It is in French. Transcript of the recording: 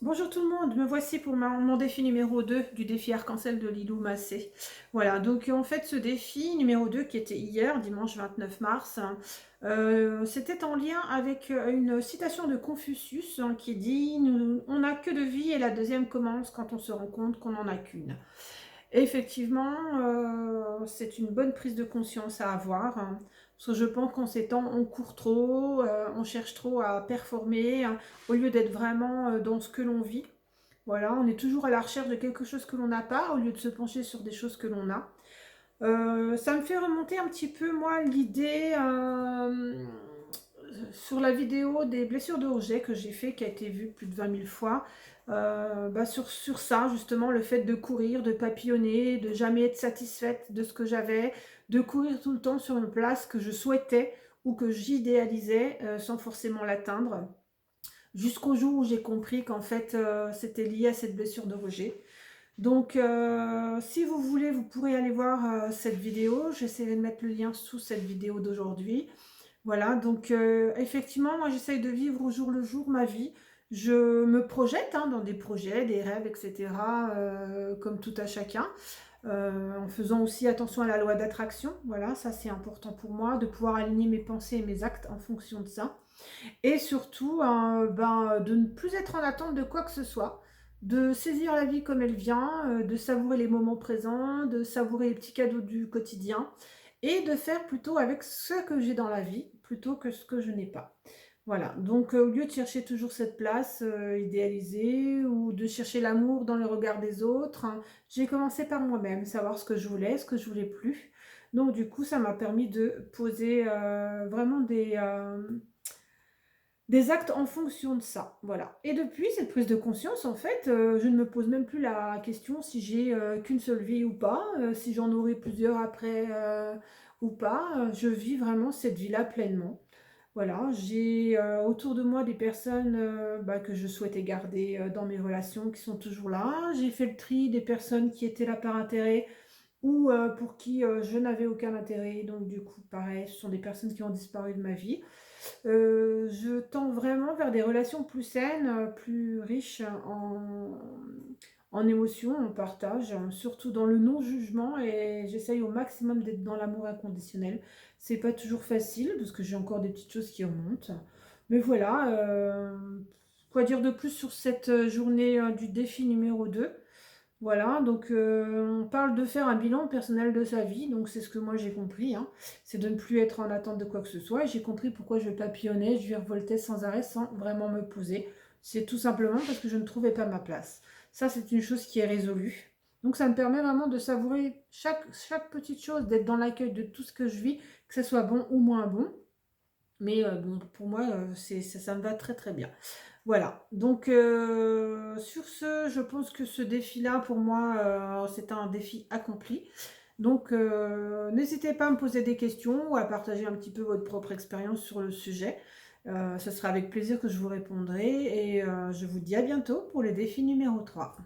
Bonjour tout le monde, me voici pour mon défi numéro 2 du défi arc-en-ciel de Lilou Massé. Voilà, donc en fait ce défi numéro 2 qui était hier, dimanche 29 mars, c'était en lien avec une citation de Confucius qui dit On n'a que de vie et la deuxième commence quand on se rend compte qu'on n'en a qu'une ». Effectivement, c'est une bonne prise de conscience à avoir, hein, parce que je pense qu'en ces temps, on court trop, on cherche trop à performer, hein, au lieu d'être vraiment dans ce que l'on vit. Voilà, on est toujours à la recherche de quelque chose que l'on n'a pas, au lieu de se pencher sur des choses que l'on a. Ça me fait remonter un petit peu, moi, l'idée sur la vidéo des blessures de rejet que j'ai fait, qui a été vue plus de 20 000 fois. Sur ça, justement, le fait de courir, de papillonner, de jamais être satisfaite de ce que j'avais, de courir tout le temps sur une place que je souhaitais ou que j'idéalisais sans forcément l'atteindre. Jusqu'au jour où j'ai compris qu'en fait, c'était lié à cette blessure de rejet. Donc, si vous voulez, vous pourrez aller voir cette vidéo. J'essaierai de mettre le lien sous cette vidéo d'aujourd'hui. Voilà, donc effectivement, moi j'essaye de vivre au jour le jour ma vie. Je me projette hein, dans des projets, des rêves, etc., comme tout à chacun, en faisant aussi attention à la loi d'attraction. Voilà, ça c'est important pour moi, de pouvoir aligner mes pensées et mes actes en fonction de ça. Et surtout, de ne plus être en attente de quoi que ce soit, de saisir la vie comme elle vient, de savourer les moments présents, de savourer les petits cadeaux du quotidien et de faire plutôt avec ce que j'ai dans la vie plutôt que ce que je n'ai pas. Voilà, donc au lieu de chercher toujours cette place idéalisée ou de chercher l'amour dans le regard des autres, hein, j'ai commencé par moi-même, savoir ce que je voulais, ce que je voulais plus. Donc du coup, ça m'a permis de poser vraiment des actes en fonction de ça, voilà. Et depuis cette prise de conscience, en fait, je ne me pose même plus la question si j'ai, qu'une seule vie ou pas, si j'en aurai plusieurs après, ou pas, je vis vraiment cette vie-là pleinement. Voilà, j'ai, autour de moi des personnes, que je souhaitais garder, dans mes relations qui sont toujours là. J'ai fait le tri des personnes qui étaient là par intérêt ou, pour qui, je n'avais aucun intérêt. Donc du coup, pareil, ce sont des personnes qui ont disparu de ma vie. Je tends vraiment vers des relations plus saines, plus riches en émotions, en partage, hein, surtout dans le non-jugement et j'essaye au maximum d'être dans l'amour inconditionnel. C'est pas toujours facile parce que j'ai encore des petites choses qui remontent. Mais voilà, quoi dire de plus sur cette journée du défi numéro 2. Voilà, donc on parle de faire un bilan personnel de sa vie, donc c'est ce que moi j'ai compris, hein. C'est de ne plus être en attente de quoi que ce soit. Et j'ai compris pourquoi je papillonnais, je virevoltais sans arrêt sans vraiment me poser. C'est tout simplement parce que je ne trouvais pas ma place. Ça, c'est une chose qui est résolue. Donc ça me permet vraiment de savourer chaque petite chose, d'être dans l'accueil de tout ce que je vis, que ce soit bon ou moins bon. Mais bon, pour moi, ça me va très très bien. Voilà, donc sur ce, je pense que ce défi-là, pour moi, c'est un défi accompli. Donc n'hésitez pas à me poser des questions ou à partager un petit peu votre propre expérience sur le sujet. Ce sera avec plaisir que je vous répondrai et je vous dis à bientôt pour le défi numéro 3.